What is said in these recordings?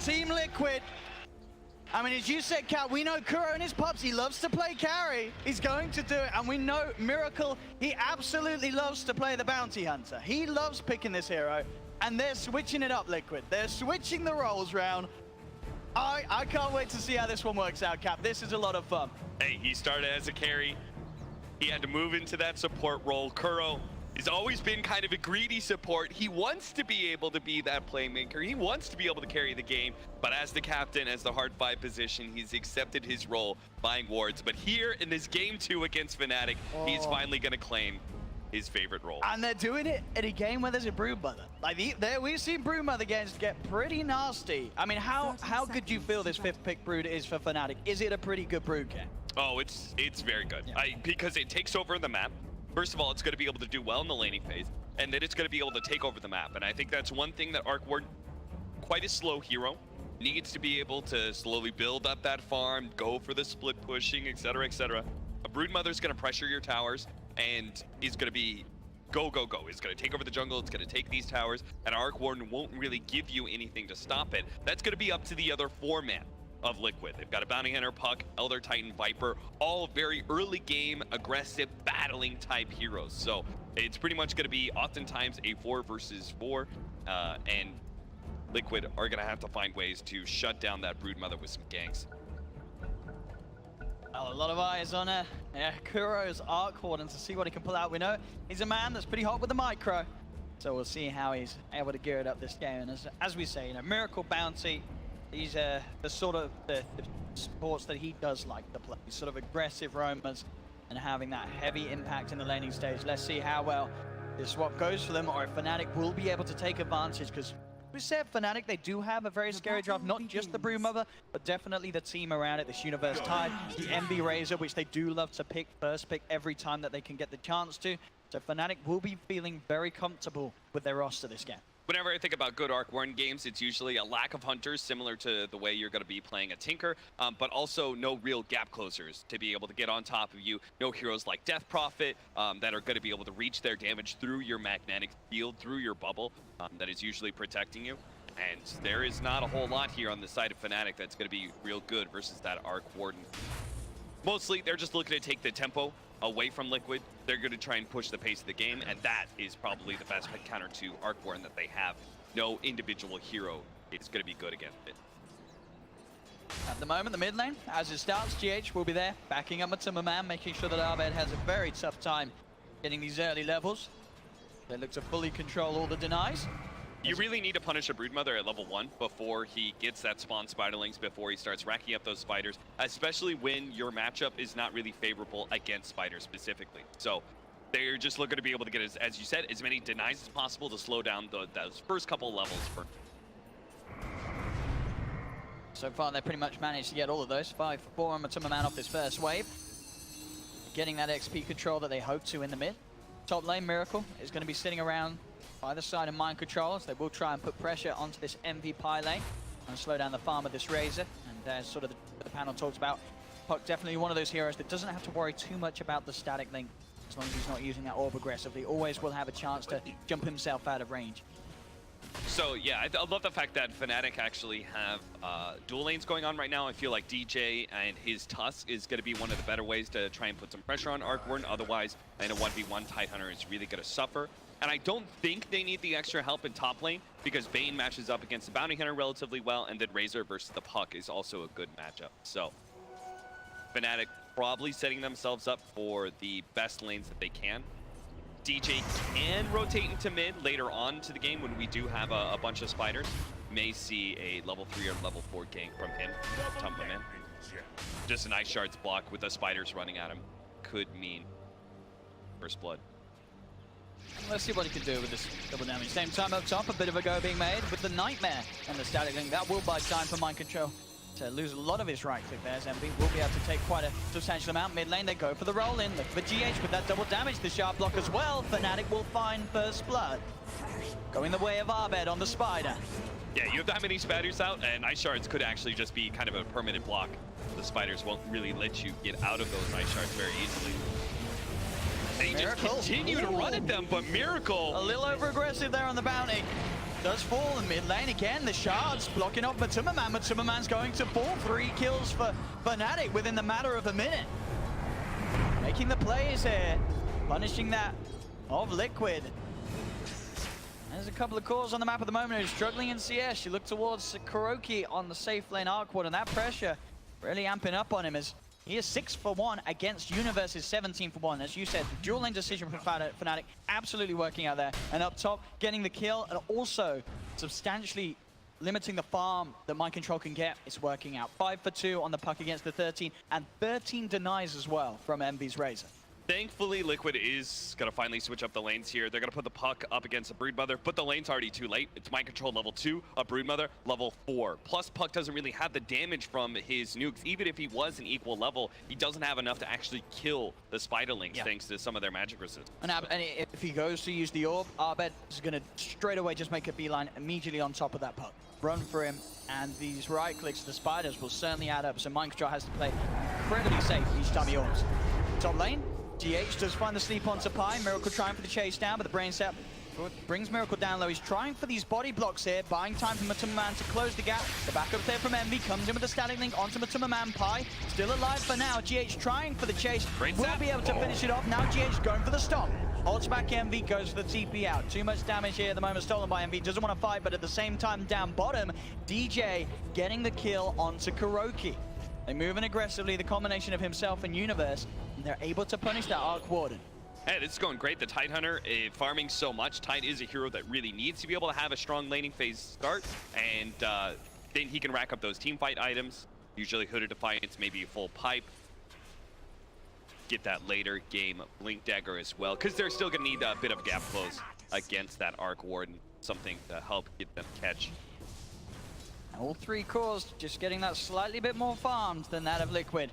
Team Liquid. I mean, as you said, Kat, we know Kuro and his pups, he loves to play carry. He's going to do it. And we know Miracle, he absolutely loves to play the bounty hunter. He loves picking this hero. And they're switching it up, Liquid. They're switching the roles round. I can't wait to see how this one works out, Cap. This is a lot of fun. Hey, he started as a carry. He had to move into that support role. Kuro has always been kind of a greedy support. He wants to be able to be that playmaker. He wants to be able to carry the game. But as the captain, as the hard 5 position, he's accepted his role, buying wards. But here in this game 2 against FNATIC, he's finally going to claim his favorite role. And they're doing it in a game where there's a Broodmother. Like, we've seen Broodmother games get pretty nasty. I mean, how good do you feel this 5th pick Brood is for FNATIC? Is it a pretty good Brood game? Oh, it's very good. Yeah. Because it takes over the map. First of all, it's going to be able to do well in the laning phase, and then it's going to be able to take over the map. And I think that's one thing that Arc Ward, quite a slow hero, needs to be able to slowly build up that farm, go for the split pushing, etc., etc. A Broodmother's going to pressure your towers, and is going to be go, go, go. It's going to take over the jungle. It's going to take these towers, and Arc Warden won't really give you anything to stop it. That's going to be up to the other 4-man of Liquid. They've got a Bounty Hunter, Puck, Elder Titan, Viper, all very early game, aggressive, battling type heroes. So it's pretty much going to be oftentimes a 4 versus 4, and Liquid are going to have to find ways to shut down that Broodmother with some ganks. Oh, a lot of eyes on Kuro's Arc Warden to see what he can pull out. We know he's a man that's pretty hot with the micro, so we'll see how he's able to gear it up this game. And as we say, Miracle Bounty, these are the sort of the sports that he does like to play. Sort of aggressive roamers and having that heavy impact in the laning stage. Let's see how well this swap goes for them, or if FNATIC will be able to take advantage, because we said FNATIC, they do have a very scary draft, not just the Broodmother, but definitely the team around it, this Universe Tide, the MB Razor, which they do love to pick, first pick every time that they can get the chance to. So FNATIC will be feeling very comfortable with their roster this game. Whenever I think about good Arc Warden games, it's usually a lack of hunters, similar to the way you're going to be playing a Tinker, but also no real gap closers to be able to get on top of you. No heroes like Death Prophet that are going to be able to reach their damage through your magnetic field, through your bubble that is usually protecting you. And there is not a whole lot here on the side of FNATIC that's going to be real good versus that Arc Warden. Mostly, they're just looking to take the tempo away from Liquid. They're going to try and push the pace of the game, and that is probably the best counter to Arc Warden that they have. No individual hero is going to be good against it. At the moment, the mid lane, as it starts, GH will be there, backing up Matuma Man, making sure that Abed has a very tough time getting these early levels. They look to fully control all the denies. You really need to punish a Broodmother at level 1 before he gets that spawn Spiderlings, before he starts racking up those spiders, especially when your matchup is not really favorable against spiders specifically. So they're just looking to be able to get, as you said, as many denies as possible to slow down those first couple levels. So far, they pretty much managed to get all of those. 5 for 4 on Matuma Man off this first wave. Getting that XP control that they hope to in the mid. Top lane, Miracle is going to be sitting around by the side of Mind Control, so they will try and put pressure onto this MV pie lane and slow down the farm of this Razor. And as sort of the panel talks about, Puck definitely one of those heroes that doesn't have to worry too much about the static link, as long as he's not using that orb aggressively. Always will have a chance to jump himself out of range. So yeah, I love the fact that FNATIC actually have dual lanes going on right now. I feel like DJ and his Tusk is going to be one of the better ways to try and put some pressure on Arc Warden. Otherwise, in a 1v1, Tidehunter is really going to suffer. And I don't think they need the extra help in top lane, because Bane matches up against the Bounty Hunter relatively well, and then Razor versus the Puck is also a good matchup. So FNATIC probably setting themselves up for the best lanes that they can. DJ can rotate into mid later on to the game when we do have a bunch of spiders. May see a level 3 or level 4 gank from him, tumble him in. Just an Ice Shards block with the spiders running at him could mean first blood. Let's see what he can do with this double damage. Same time up top, a bit of a go being made with the Nightmare and the static link. That will buy time for Mind Control to lose a lot of his right click there. MB will be able to take quite a substantial amount. Mid lane, they go for the roll in. Look for GH with that double damage, the sharp block as well. FNATIC will find first blood. Going the way of Abed on the Spider. Yeah, you have that many spiders out, and Ice Shards could actually just be kind of a permanent block. The spiders won't really let you get out of those Ice Shards very easily. They just continue to run at them, but Miracle. A little over aggressive there on the bounty. does fall in mid lane again. The shards blocking off Matuma-Man. Matuma-Man's going to fall. 3 kills for FNATIC within the matter of a minute. Making the plays here. Punishing that of Liquid. There's a couple of cores on the map at the moment who's struggling in CS. You look towards KuroKy on the safe lane Arcward, and that pressure really amping up on him as he is 6 for 1 against Universe's 17 for 1. As you said, the dual lane decision from FNATIC absolutely working out there. And up top, getting the kill and also substantially limiting the farm that Mind Control can get. It's working out. 5 for 2 on the puck against the 13, and 13 denies as well from MV's Razor. Thankfully, Liquid is going to finally switch up the lanes here. They're going to put the puck up against a Broodmother, but the lane's already too late. It's Mind Control level 2, a Broodmother level 4. Plus, Puck doesn't really have the damage from his nukes. Even if he was an equal level, he doesn't have enough to actually kill the Spiderlings, thanks to some of their magic resistance. And if he goes to use the orb, Abed is going to straight away just make a beeline immediately on top of that puck. Run for him, and these right clicks to the spiders will certainly add up. So Mind Control has to play incredibly safe each time he orbs. Top lane. GH does find the sleep onto Pi. Miracle trying for the chase down, but the brain set brings Miracle down low. He's trying for these body blocks here, buying time for Matuma-Man to close the gap. The backup there from Envy comes in with the static link onto Matuma-Man. Pi still alive for now. GH trying for the chase. Will be able to finish it off. Now GH going for the stop. Holds back Envy, goes for the TP out. Too much damage here at the moment, stolen by Envy. Doesn't want to fight, but at the same time, down bottom, DJ getting the kill onto KuroKy. They move in aggressively, the combination of himself and Universe, and they're able to punish that Arc Warden. Hey, this is going great. The Tide Hunter, farming so much. Tide is a hero that really needs to be able to have a strong laning phase start, and then he can rack up those team fight items. Usually Hooded Defiance, maybe a full pipe. Get that later game Blink Dagger as well, because they're still going to need a bit of gap close against that Arc Warden, something to help get them catch. All 3 cores just getting that slightly bit more farmed than that of Liquid.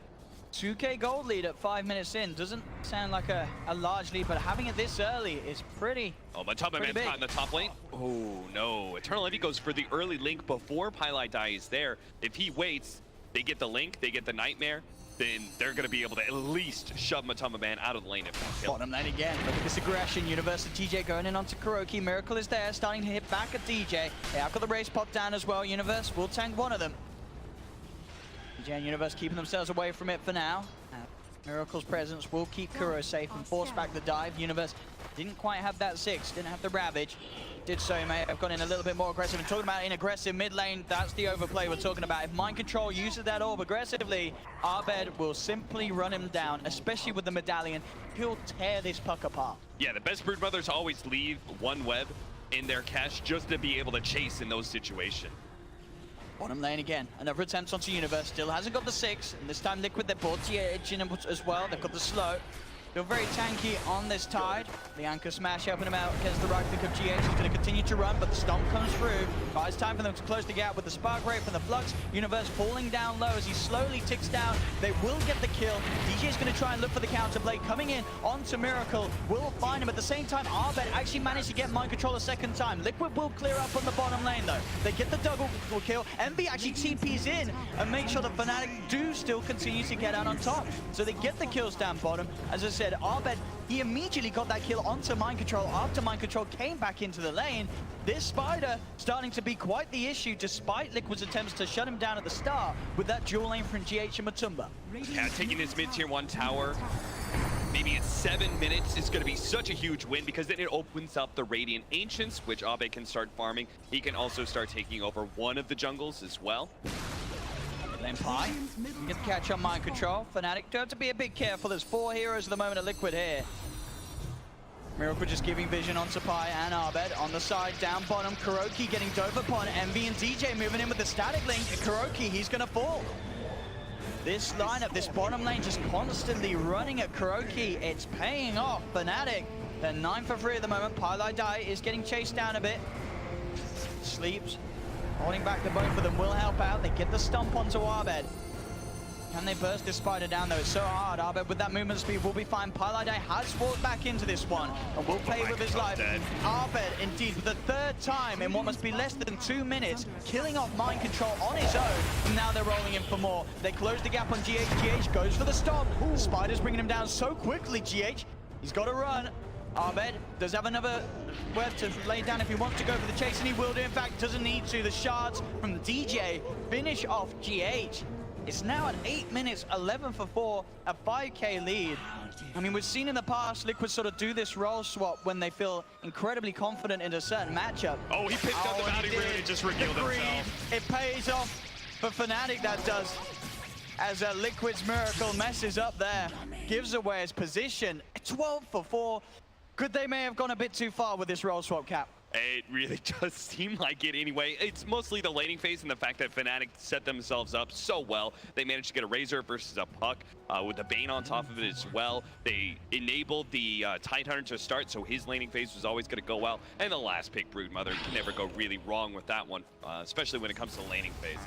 2k gold lead at 5 minutes in. Doesn't sound like a large lead, but having it this early is pretty Matuma-Man's caught in the top lane. Oh, no. Eternal Envy goes for the early link before Pylai Dai is there. If he waits, they get the link, they get the Nightmare, then they're going to be able to at least shove Matuma-Man out of the lane if not kill. Bottom lane again. Look at this aggression. Universe and TJ going in onto KuroKy. Miracle is there, starting to hit back at DJ. They have got the race pop down as well. Universe will tank one of them. TJ and Universe keeping themselves away from it for now. Miracle's presence will keep Kuro safe and force back the dive. Universe didn't quite have that 6, didn't have the Ravage. Did so, he may have gone in a little bit more aggressive. And talking about in aggressive mid lane, that's the overplay we're talking about. If Mind Control uses that orb aggressively, Abed will simply run him down, especially with the medallion. He'll tear this puck apart. Yeah, the best Broodmothers always leave one web in their cache just to be able to chase in those situations. Bottom lane again. Another attempt onto Universe. Still hasn't got the 6. And this time Liquid, they're bought the edge in as well. They've got the slow. Still very tanky on this Tide. The anchor smash helping him out against the right click of GH. He's going to continue to run, but the stomp comes through. But it's time for them to close the gap with the Spark Ray from the Flux. Universe falling down low as he slowly ticks down. They will get the kill. DJ is going to try and look for the counter blade. Coming in onto Miracle. Will find him. At the same time, Abed actually managed to get Mind Control a second time. Liquid will clear up on the bottom lane though. They get the double kill. Envy actually TPs in and make sure that FNATIC do still continue to get out on top. So they get the kills down bottom. As I said, Abed, he immediately got that kill onto Mind Control after Mind Control came back into the lane. This Spider starting to be quite the issue despite Liquid's attempts to shut him down at the start with that dual lane from GH and Matumba. Yeah, taking this mid-tier 1 tower, maybe in 7 minutes is going to be such a huge win because then it opens up the Radiant Ancients, which Abed can start farming. He can also start taking over one of the jungles as well. Lane Pi, get the catch on Mind Control. FNATIC do have to be a bit careful. There's 4 heroes at the moment at Liquid here. Miracle just giving vision onto Pi and Abed. On the side, down bottom, KuroKy getting dove upon. Envy and DJ moving in with the static link. KuroKy, he's going to fall. This lineup, this bottom lane just constantly running at KuroKy. It's paying off. FNATIC, they're 9 for 3 at the moment. Pylai Dai is getting chased down a bit. Sleeps. Holding back the both of them will help out. They get the stomp onto Abed. Can they burst this Spider down though? It's so hard. Abed with that movement speed will be fine. Pylai Dai has walked back into this one and will play with his life. Abed indeed for the 3rd time in what must be less than 2 minutes, killing off Mind Control on his own. And now they're rolling in for more. They close the gap on GH. GH goes for the stomp. The Spider's bringing him down so quickly, GH. He's got to run. Abed does have another worth to lay down if he wants to go for the chase, and he will do. In fact, doesn't need to. The shards from the DJ finish off GH. It's now at 8 minutes, 11 for 4, a 5K lead. I mean, we've seen in the past Liquid sort of do this role swap when they feel incredibly confident in a certain matchup. Oh, he picked up the bounty rune and just revealed himself. It pays off for FNATIC, that does. As Liquid's miracle messes up there, gives away his position. 12 for 4. Could they may have gone a bit too far with this role swap, Cap? It really does seem like it anyway. It's mostly the laning phase and the fact that FNATIC set themselves up so well. They managed to get a Razor versus a Puck with the Bane on top of it as well. They enabled the Tidehunter to start, so his laning phase was always going to go well. And the last pick, Broodmother, you can never go really wrong with that one, especially when it comes to the laning phase.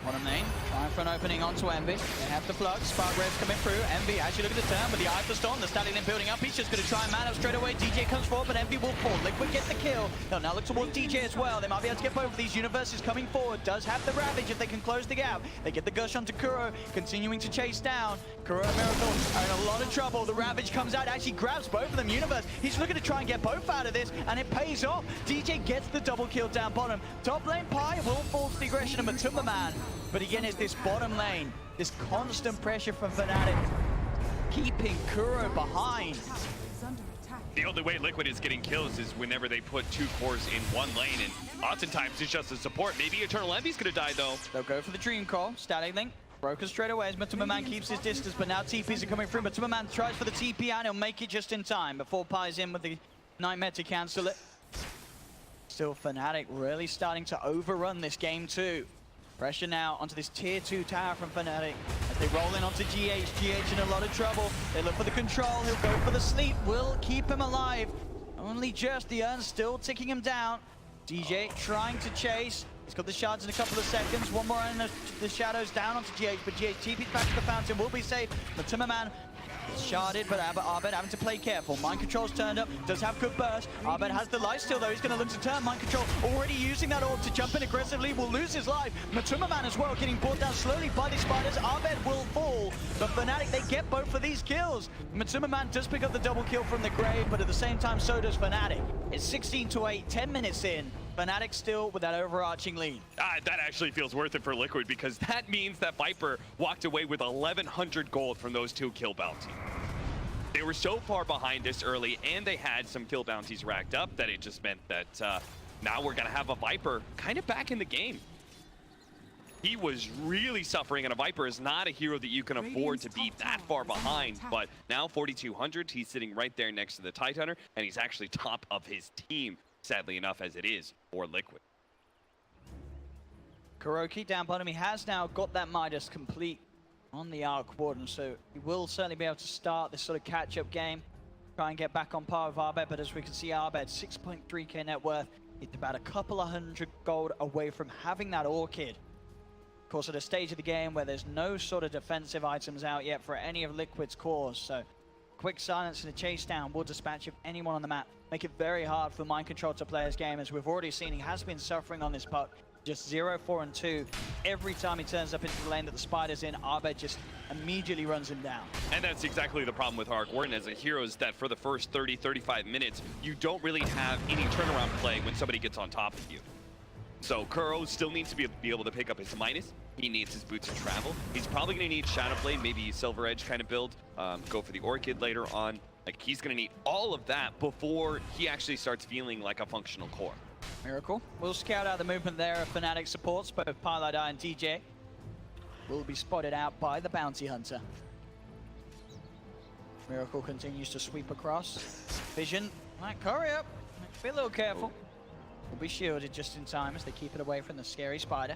Bottom lane, trying for an opening onto Envy. They have the Flux, Spark Raves coming through. Envy actually look at the turn with the Eye for Storm. The Stallion building up. He's just going to try and man up straight away. DJ comes forward, but Envy will fall. Liquid get the kill. They'll now look towards DJ as well. They might be able to get both of these. Universes coming forward. Does have the Ravage if they can close the gap. They get the Gush onto Kuro, continuing to chase down. Kuro and Miracle are in a lot of trouble. The Ravage comes out, actually grabs both of them. Universe, he's looking to try and get both out of this, and it pays off. DJ gets the double kill down bottom. Top lane Pi will fall to the aggression of Matumba Man. But again, it's this bottom lane, this constant pressure from FNATIC, keeping Kuro behind. The only way Liquid is getting kills is whenever they put two cores in one lane, and oftentimes it's just a support. Maybe Eternal Envy's gonna die though. They'll go for the Dream Call, Static Link. Broken straight away as Matumba Man keeps his distance, but now TPs are coming through. Matumba Man tries for the TP and he'll make it just in time before Pi's in with the Nightmare to cancel it. Still FNATIC really starting to overrun this game too. Pressure now onto this tier 2 tower from FNATIC as they roll in onto GH. GH in a lot of trouble. They look for the control. He'll go for the sleep. Will keep him alive. Only just the urn still ticking him down. DJ trying to chase. He's got the shards in a couple of seconds. One more in the shadows down onto GH, but GH TP's back to the fountain. Will be safe. Matumba Man sharded, but Abed having to play careful. Mind Control's turned up, does have good burst. Abed has the life steal though, he's going to look to turn. Mind Control already using that orb to jump in aggressively, will lose his life. Matumba Man as well, getting brought down slowly by the spiders. Abed will fall, but FNATIC, they get both of these kills. Matumba Man does pick up the double kill from the grave, but at the same time, so does FNATIC. It's 16-8, 10 minutes in. FNATIC still with that overarching lead. That actually feels worth it for Liquid because that means that Viper walked away with 1,100 gold from those 2 kill bounties. They were so far behind this early and they had some kill bounties racked up that it just meant that now we're going to have a Viper kind of back in the game. He was really suffering, and a Viper is not a hero that you can afford to be that far behind, but now 4,200, he's sitting right there next to the Tidehunter, and he's actually top of his team, sadly enough as it is for Liquid. Kuroki down bottom, he has now got that Midas complete on the Arc Warden, so he will certainly be able to start this sort of catch-up game, try and get back on par with Abed, but as we can see, Abed, 6.3k net worth, he's about a couple of hundred gold away from having that Orchid. Of course, at a stage of the game where there's no sort of defensive items out yet for any of Liquid's cores, so quick silence and a chase down will dispatch of anyone on the map, make it very hard for Mind Control to play his game. As we've already seen, he has been suffering on this puck. Just 0, 4, and 2. Every time he turns up into the lane that the Spider's in, Abed just immediately runs him down. And that's exactly the problem with Arc Warden as a hero, is that for the first 30, 35 minutes, you don't really have any turnaround play when somebody gets on top of you. So Kuro still needs to be able to pick up his minus. He needs his boots of travel. He's probably going to need Shadow Blade, maybe Silver Edge kind of build, go for the Orchid later on. Like, he's going to need all of that before he actually starts feeling like a functional core. Miracle will scout out the movement there of FNATIC supports, both Pilot Eye and DJ will be spotted out by the Bounty Hunter. Miracle continues to sweep across. Vision, like, hurry up, be a little careful. Will be shielded just in time as they keep it away from the scary Spider.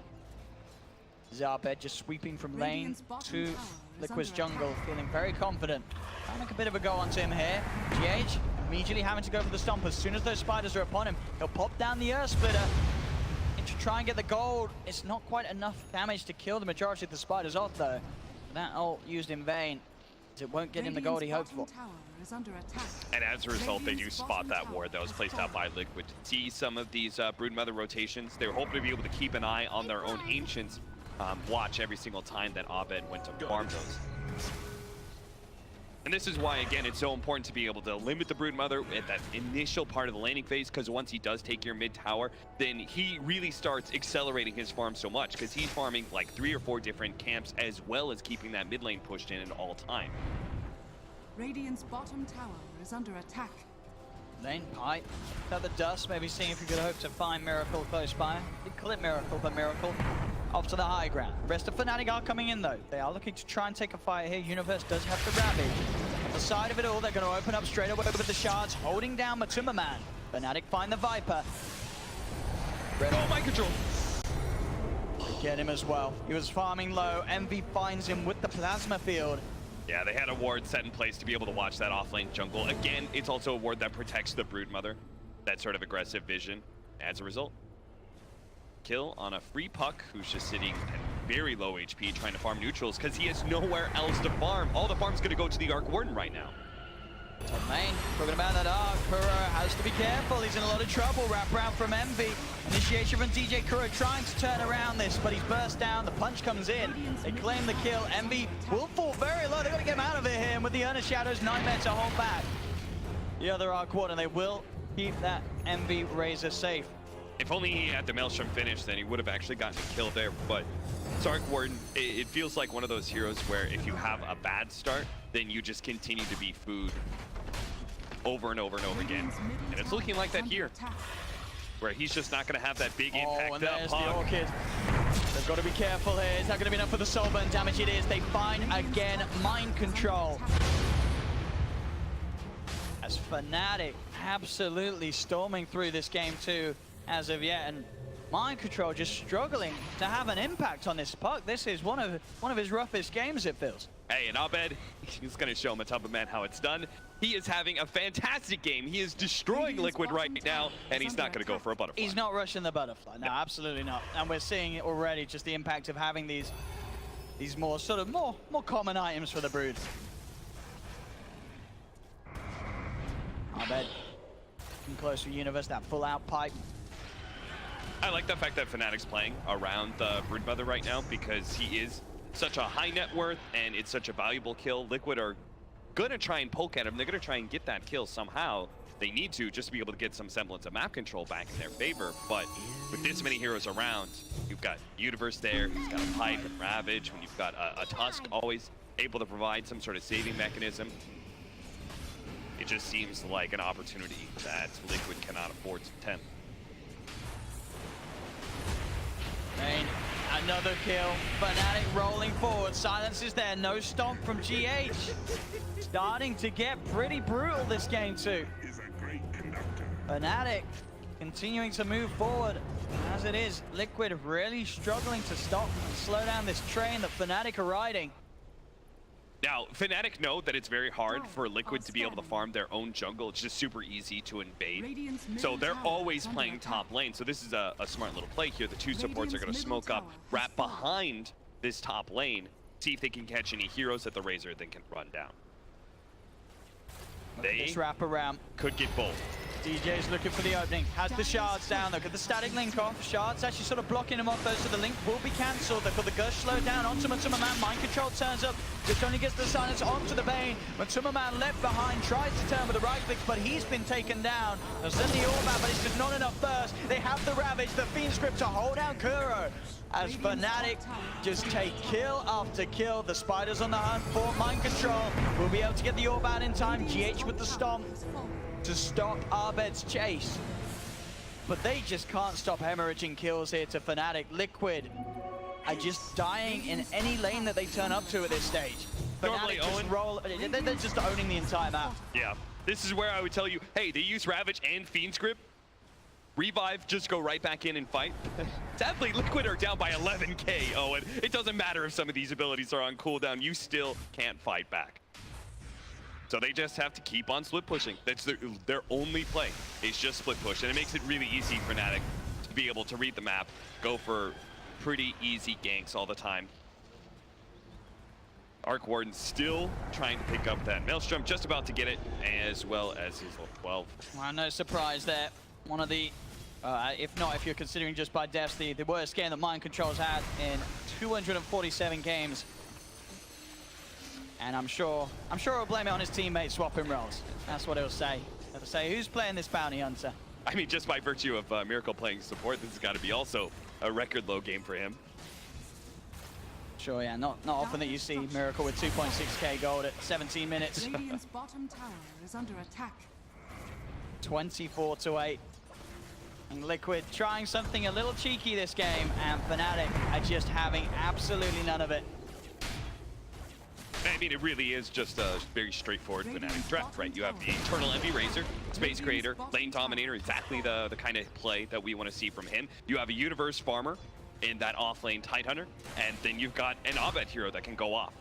Abed just sweeping from lane to Liquid's jungle, feeling very confident. Trying to make a bit of a go onto him here. GH immediately having to go for the stomp. As soon as those spiders are upon him, he'll pop down the Earth Splitter and to try and get the gold. It's not quite enough damage to kill the majority of the spiders off though. That ult used in vain, as it won't get him the gold he hoped for. And as a result, they do spot that ward that was placed out by Liquid. To see some of these Broodmother rotations, they were hoping to be able to keep an eye on their own Ancients, watch every single time that Abed went to farm those. And this is why, again, it's so important to be able to limit the Broodmother at that initial part of the laning phase, because once he does take your mid tower, then he really starts accelerating his farm so much, because he's farming like 3 or 4 different camps, as well as keeping that mid lane pushed in at all time. Radiant's bottom tower is under attack. Lane pipe. Got the dust, maybe seeing if you could hope to find Miracle close by. Did clip Miracle, but Miracle off to the high ground. Rest of FNATIC are coming in though. They are looking to try and take a fight here. Universe does have the Ravage. At the side of it all, they're going to open up straight away with the shards, holding down Matuma Man. FNATIC find the Viper. Oh, mind control! Get him as well. He was farming low. Envy finds him with the plasma field. Yeah, they had a ward set in place to be able to watch that offlane jungle. Again, it's also a ward that protects the Broodmother. That sort of aggressive vision. As a result, kill on a free puck who's just sitting at very low HP trying to farm neutrals because he has nowhere else to farm. All the farm's going to go to the Arc Warden right now. Top lane, talking about that Arc. Kuro has to be careful. He's in a lot of trouble. Wrap around from Envy. Initiation from DJ Kuro trying to turn around this, but he's burst down. The punch comes in. They claim the kill. Envy will fall very low. They've got to get him out of it here. And with the Urn of Shadows, Nightmare to hold back the other Arc Warden. They will keep that Envy Razor safe. If only he had the Maelstrom finish, then he would have actually gotten a kill there. But Arc Warden, it feels like one of those heroes where if you have a bad start, then you just continue to be food over and over and over again. And it's looking like that here, where he's just not going to have that big impact. Oh, and there's the Orchid. They've got to be careful here. It's not going to be enough for the soul burn damage. It is. They find, again, mind control. As FNATIC absolutely storming through this game too, as of yet. And mind control just struggling to have an impact on this puck. This is one of his roughest games, it feels. Hey, and Abed, he's going to show Matuma Man how it's done. He is having a fantastic game. He is destroying Liquid right now, and he's not going to go for a butterfly. He's not rushing the butterfly. No, absolutely not. And we're seeing it already, just the impact of having these more common items for the Brood. Abed getting close to Universe, that full out pipe. I like the fact that FNATIC's playing around the Broodmother right now because he is such a high net worth and it's such a valuable kill. Liquid are gonna try and poke at him. They're gonna try and get that kill somehow. They need to just to be able to get some semblance of map control back in their favor. But with this many heroes around, you've got Universe there, he's got a pipe and Ravage, when you've got a Tusk always able to provide some sort of saving mechanism. It just seems like an opportunity that Liquid cannot afford to attempt. Rain, another kill. FNATIC rolling forward. Silence is there. No stomp from GH. Starting to get pretty brutal this game too. FNATIC continuing to move forward as it is. Liquid really struggling to stop and slow down this train that FNATIC are riding. Now, FNATIC know that it's very hard for Liquid to be able to farm their own jungle. It's just super easy to invade. So they're always playing top lane. So this is a smart little play here. The two supports are going to smoke up, wrap behind this top lane, see if they can catch any heroes at the Razor, then can run down. They wrap around. Could get both. DJ's looking for the opening, has the shards down. Look at the static link off. Shards actually sort of blocking him off though, so the link will be cancelled. They've got the Gush slowed down onto Matuma Man. Mind control turns up, just only gets the silence onto the Bane. Matuma Man left behind, tries to turn with the right clicks, but he's been taken down. They'll send the Orb out, but it's just not enough burst. They have the Ravage, the Fiend script to hold down Kuro. As FNATIC just take kill after kill. The Spiders on the hunt for mind control. Will be able to get the Orb out in time. GH with the stomp to stop Abed's chase. But they just can't stop hemorrhaging kills here to FNATIC. Liquid are just dying in any lane that they turn up to at this stage. Normally, they're just owning the entire map. Yeah, this is where I would tell you, hey, they use Ravage and Fiend script. Revive, just go right back in and fight. Sadly, Liquid are down by 11k, Owen. It doesn't matter if some of these abilities are on cooldown, you still can't fight back. So they just have to keep on split pushing. That's their only play, is just split push. And it makes it really easy for FNATIC to be able to read the map, go for pretty easy ganks all the time. Arc Warden still trying to pick up that Maelstrom, just about to get it, as well as his level 12. Well, no surprise there. One of the, if you're considering just by deaths, the worst game that Mind Control's had in 247 games. And I'm sure he'll blame it on his teammates swapping roles. That's what he'll say. He'll say, who's playing this bounty hunter? I mean, just by virtue of Miracle playing support, this has got to be also a record low game for him. Sure, yeah, not often that you see Miracle with 2.6k gold at 17 minutes. Radiant's bottom tower is under attack. 24-8. And Liquid trying something a little cheeky this game, and FNATIC are just having absolutely none of it. I mean, it really is just a very straightforward FNATIC draft, right? You have the Eternal Envy Razor, Space Creator, Lane Dominator, exactly the kind of play that we want to see from him. You have a Universe Farmer in that off-lane Tidehunter, and then you've got an Abed hero that can go off.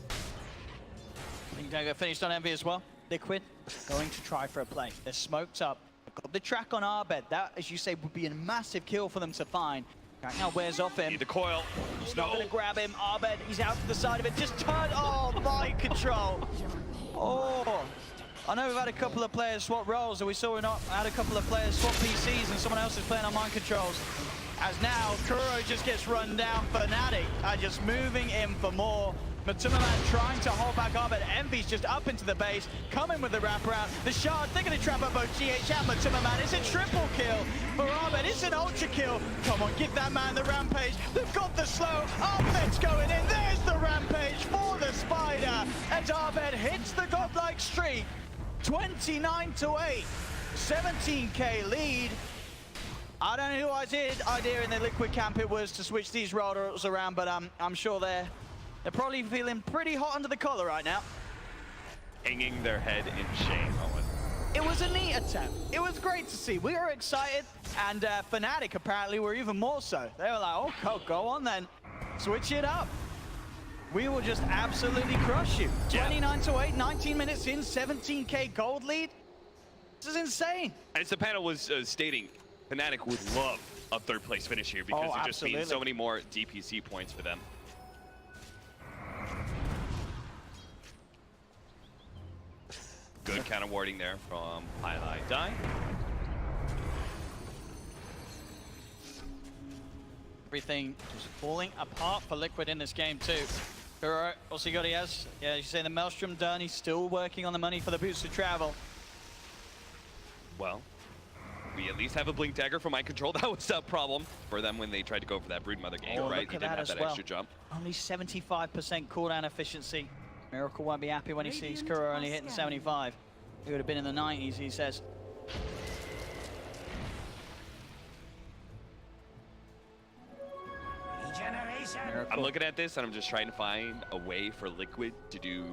I think they got finished on Envy as well. Liquid going to try for a play. They're smoked up. They've got the track on Abed. That, as you say, would be a massive kill for them to find. Right now wears off him. Need the coil. He's not going to grab him. Abed, he's out to the side of it. Just turn. Oh, mind control. Oh. I know we've had a couple of players swap roles, and we saw had a couple of players swap PCs, and someone else is playing on mind controls. As now, Kuro just gets run down. FNATIC are just moving in for more. Matumaman trying to hold back Abed. Envy's just up into the base, coming with the wraparound. The shard, they're going to trap up both GH and Matumaman. It's a triple kill for Abed. It's an ultra kill. Come on, give that man the rampage. They've got the slow. Abed's going in. There's the rampage for the Spider. As Abed hits the godlike streak. 29-8. 17k lead. I don't know whose idea in the Liquid camp it was to switch these roles around, but I'm sure they're probably feeling pretty hot under the collar right now. Hanging their head in shame, Owen. It was a neat attempt. It was great to see. We were excited, and FNATIC apparently were even more so. They were like, oh, go on then. Switch it up. We will just absolutely crush you. 29-8, 19 minutes in, 17k gold lead. This is insane. As the panel was stating, FNATIC would love a third place finish here because it just means so many more DPC points for them. Good counter warding there from Highlight Die. Everything just falling apart for Liquid in this game too. Kuro, also got as you say, the Maelstrom done. He's still working on the money for the boots to travel. Well, we at least have a Blink Dagger for mind control. That was a problem for them when they tried to go for that Broodmother gank, right? He didn't have that extra jump. Only 75% cooldown efficiency. Miracle won't be happy when he sees Kuro only hitting 75. He would have been in the 90s, he says. Miracle. I'm looking at this and I'm just trying to find a way for Liquid to do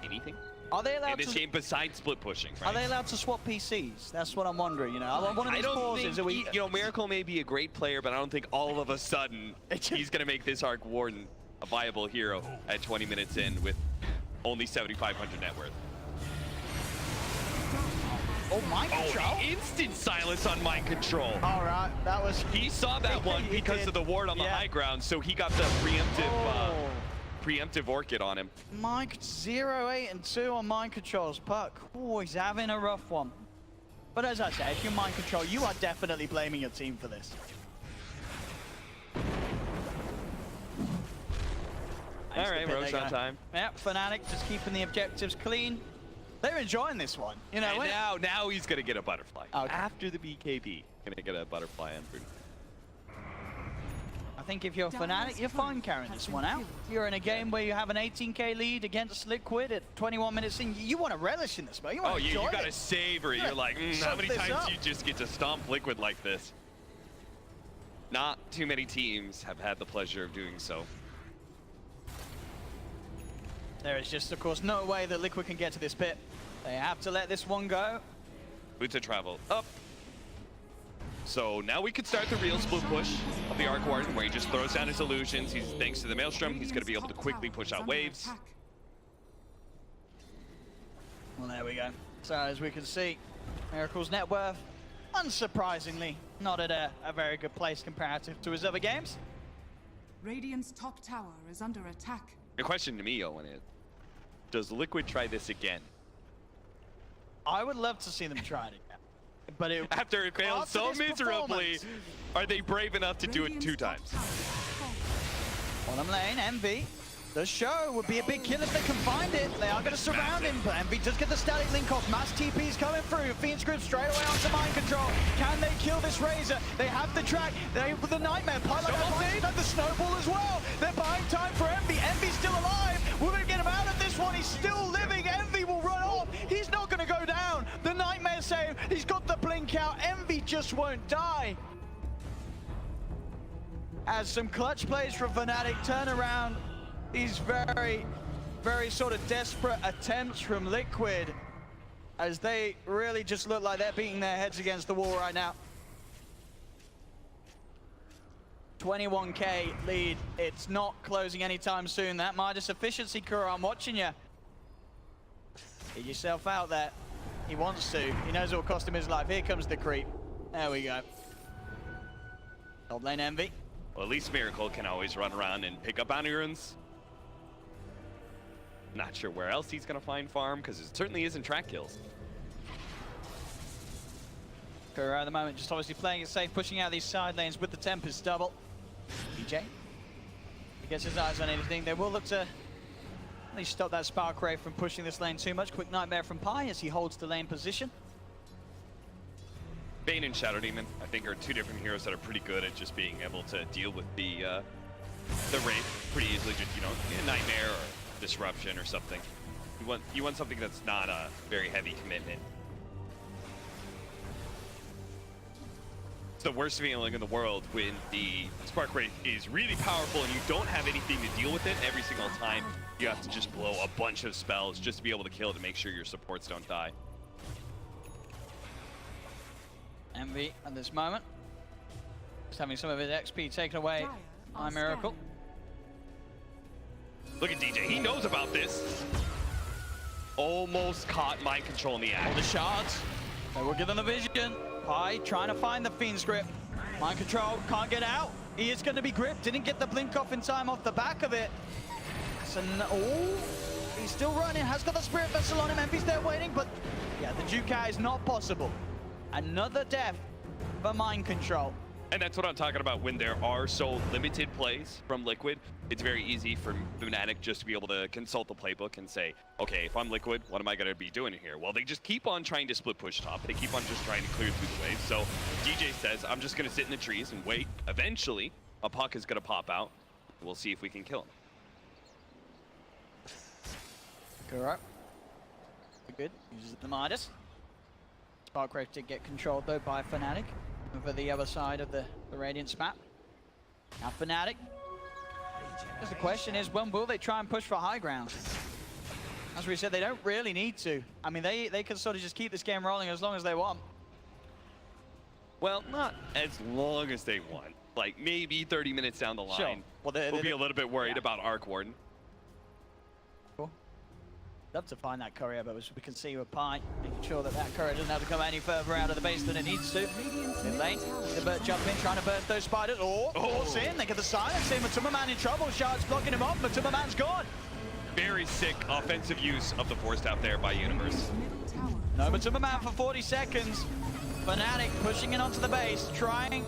anything. Are they allowed in this game besides split pushing, right? Are they allowed to swap PCs? That's what I'm wondering, you know. One of these pauses are we... You know, Miracle may be a great player, but I don't think all of a sudden he's going to make this Arc Warden a viable hero at 20 minutes in with only 7,500 net worth. Oh, mind control? Oh, instant silence on mind control. All right, that was... He saw that one because of the ward on the high ground, so he got the preemptive orchid on him. Mike 0, 8, and 2 on mind controls. Puck, oh, he's having a rough one. But as I said, if you're mind control, you are definitely blaming your team for this. All right, Roshan time. Yep, FNATIC just keeping the objectives clean. They're enjoying this one. You know, and now he's going to get a butterfly. Okay. After the BKB, going to get a butterfly on Brood. I think if you're FNATIC, you're fine carrying this one out. You're in a game where you have an 18k lead against Liquid at 21 minutes in. You want to relish in this, but you want to enjoy you got to savor it. You're like, how many times do you just get to stomp Liquid like this? Not too many teams have had the pleasure of doing so. There is just, of course, no way that Liquid can get to this pit. They have to let this one go. Boots travel up. So now we could start the real split push of the Arc Warden, where he just throws down his illusions. He's, thanks to the Maelstrom, he's going to be able to quickly push out waves. Well, there we go. So as we can see, Miracle's net worth, unsurprisingly, not at a very good place comparative to his other games. Radiant's top tower is under attack. The question to me, Owen, is, does Liquid try this again? I would love to see them try it again. But after it failed so miserably, are they brave enough to do it 2 times? Bottom lane, Envy. The show would be a big kill if they can find it. They are going to surround him, but Envy does get the static link off. Mass TP's coming through. Fiend's Grip straight away onto mind control. Can they kill this Razor? They have the track. They with the Nightmare. Pilot and the Snowball as well. They're buying time for Envy. Envy's still alive. We're going to get him out of this one. He's still living. Envy will run off. He's not going to go down. The Nightmare save. He's got the blink out. Envy just won't die. As some clutch plays from FNATIC turn around these very, very sort of desperate attempts from Liquid, as they really just look like they're beating their heads against the wall right now. 21k lead. It's not closing anytime soon. That Midas efficiency, Kuro, I'm watching you. Get yourself out there. He wants to. He knows it will cost him his life. Here comes the creep. There we go. Top lane Envy. Well, at least Miracle can always run around and pick up bounty runes. Not sure where else he's going to find farm, because it certainly isn't track kills. Kuro at the moment just obviously playing it safe, pushing out these side lanes with the Tempest double. DJ, he gets his eyes on anything. They will look to at least stop that Spark Ray from pushing this lane too much. Quick Nightmare from Pi as he holds the lane position. Bane and Shadow Demon, I think, are two different heroes that are pretty good at just being able to deal with the Wraith pretty easily. Just, you know, Nightmare or Disruption or something. You want something that's not a very heavy commitment. It's the worst feeling in the world when the Spark Wraith is really powerful and you don't have anything to deal with it every single time. You have to just blow a bunch of spells just to be able to kill it to make sure your supports don't die. Envy at this moment, just having some of his XP taken away by Miracle. Look at DJ, he knows about this. Almost caught mind control in the act. All the shards, they will give them the vision. Pi trying to find the Fiend's Grip. Mind control, can't get out. He is going to be gripped, didn't get the blink off in time off the back of it. So, oh, he's still running, has got the Spirit Vessel on him. Envy's there waiting, but yeah, the Juke out is not possible. Another death for mind control. And that's what I'm talking about. When there are so limited plays from Liquid, it's very easy for FNATIC just to be able to consult the playbook and say, okay, if I'm Liquid, what am I going to be doing here? Well, they just keep on trying to split push top. They keep on just trying to clear through the waves. So DJ says, I'm just going to sit in the trees and wait. Eventually, a puck is going to pop out. We'll see if we can kill him. Kuro. Good. Uses the Midas. Spark Wraith did get controlled though by FNATIC over the other side of the Radiance map. Now FNATIC, because the question is, when will they try and push for high ground? As we said, they don't really need to. I mean, they can sort of just keep this game rolling as long as they want. Well, not as long as they want. Like maybe 30 minutes down the line, sure. Well, we'll be a little bit worried about Arc Warden. Cool. Love to find that courier, but as we can see with Pi, making sure that that courier doesn't have to come any further out of the base than it needs to. In lane, the bird jump in, trying to burst those spiders. Force in, they get the silence in. Matuma Man in trouble, Shards blocking him off. Matuma Man's gone. Very sick offensive use of the Force out there by Universe. No Matuma Man for 40 seconds. FNATIC pushing in onto the base, trying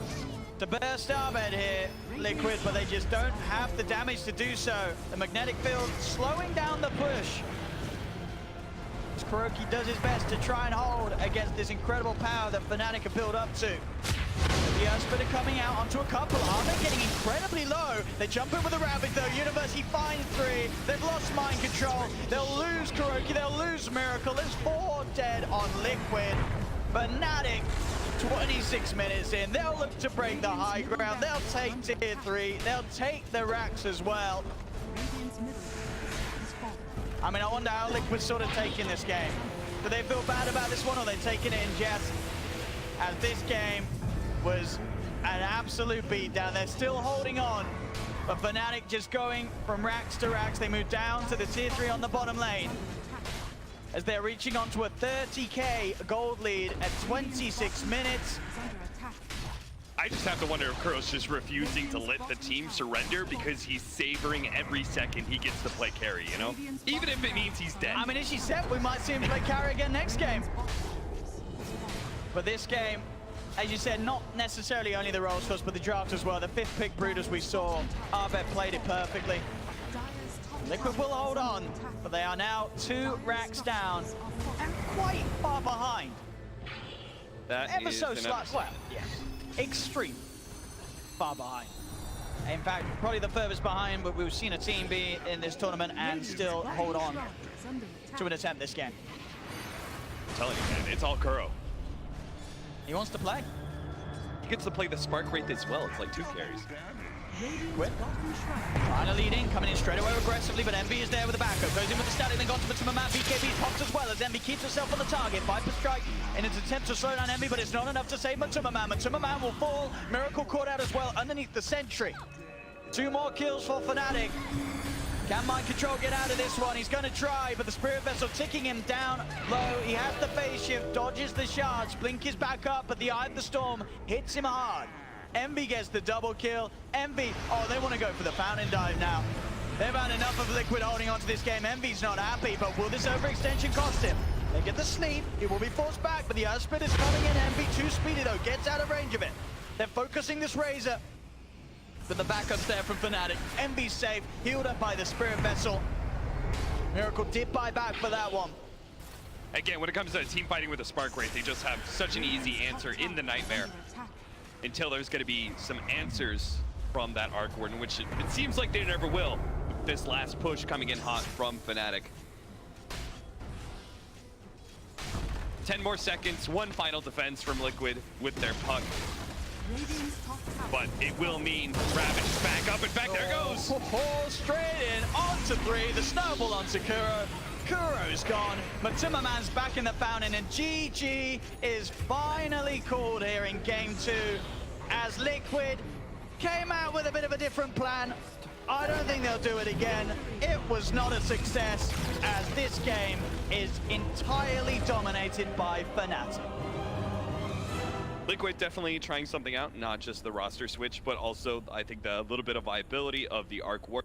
to burst Abed here. Liquid, but they just don't have the damage to do so. The magnetic field slowing down the push. Kuroki does his best to try and hold against this incredible power that FNATIC have built up to. The Earthsplitter coming out onto a couple. Armor getting incredibly low. They jump in with a Ravage though. University finds 3. They've lost mind control. They'll lose Kuroki. They'll lose Miracle. There's 4 dead on Liquid. FNATIC, 26 minutes in. They'll look to break the high ground. They'll take tier 3. They'll take the racks as well. I mean, I wonder how Liquid's sort of taking this game. Do they feel bad about this one, or are they taking it in jest? As this game was an absolute beatdown. They're still holding on, but FNATIC just going from racks to racks. They move down to the tier 3 on the bottom lane, as they're reaching onto a 30k gold lead at 26 minutes. I just have to wonder if Kuro's just refusing to let the team surrender because he's savoring every second he gets to play carry, you know? Even if it means he's dead. I mean, as she said, we might see him play carry again next game. But this game, as you said, not necessarily only the roles, but the draft as well. The 5th pick Brutus we saw, Abed played it perfectly. Liquid will hold on, but they are now 2 racks down and quite far behind. That Ever is so an slight, well, yes, extreme far behind. In fact, probably the furthest behind but we've seen a team be in this tournament and still hold on to an attempt this game. I'm telling you, man, it's all Kuro. He wants to play. He gets to play the Spark Wraith as well. It's like 2 carries. Quit. Trying to lead in, coming in straight away aggressively, but Envy is there with the backup. Goes in with the static, then got to Matuma Man. BKB pops as well as Envy keeps herself on the target. Viper strike in its attempt to slow down Envy, but it's not enough to save Matuma Man. Matuma Man will fall. Miracle caught out as well underneath the sentry. 2 more kills for FNATIC. Can Mind Control get out of this one? He's going to try, but the Spirit Vessel ticking him down low. He has the phase shift, dodges the shards. Blink is back up, but the Eye of the Storm hits him hard. Envy gets the double kill. Envy, oh, they want to go for the fountain dive now. They've had enough of Liquid holding on to this game. Envy's not happy, but will this overextension cost him? They get the sleep. He will be forced back, but the Earthspit is coming in. Envy too speedy, though. Gets out of range of it. They're focusing this Razor. But the backup's there from FNATIC. Envy's safe, healed up by the Spirit Vessel. Miracle did buy back for that one. Again, when it comes to team fighting with a Spark Wraith, they just have such an easy answer in the Nightmare. Until there's going to be some answers from that Arc Warden, which it seems like they never will. This last push coming in hot from FNATIC. 10 more seconds, 1 final defense from Liquid with their puck. But it will mean Ravage is back up. In fact, there goes. Straight in, onto 3, the snowball onto Kuro. Kuro's gone, Matuma Man's back in the fountain, and GG is finally called here in Game 2 as Liquid came out with a bit of a different plan. I don't think they'll do it again. It was not a success as this game is entirely dominated by FNATIC. Liquid definitely trying something out, not just the roster switch, but also I think the little bit of viability of the Arc War.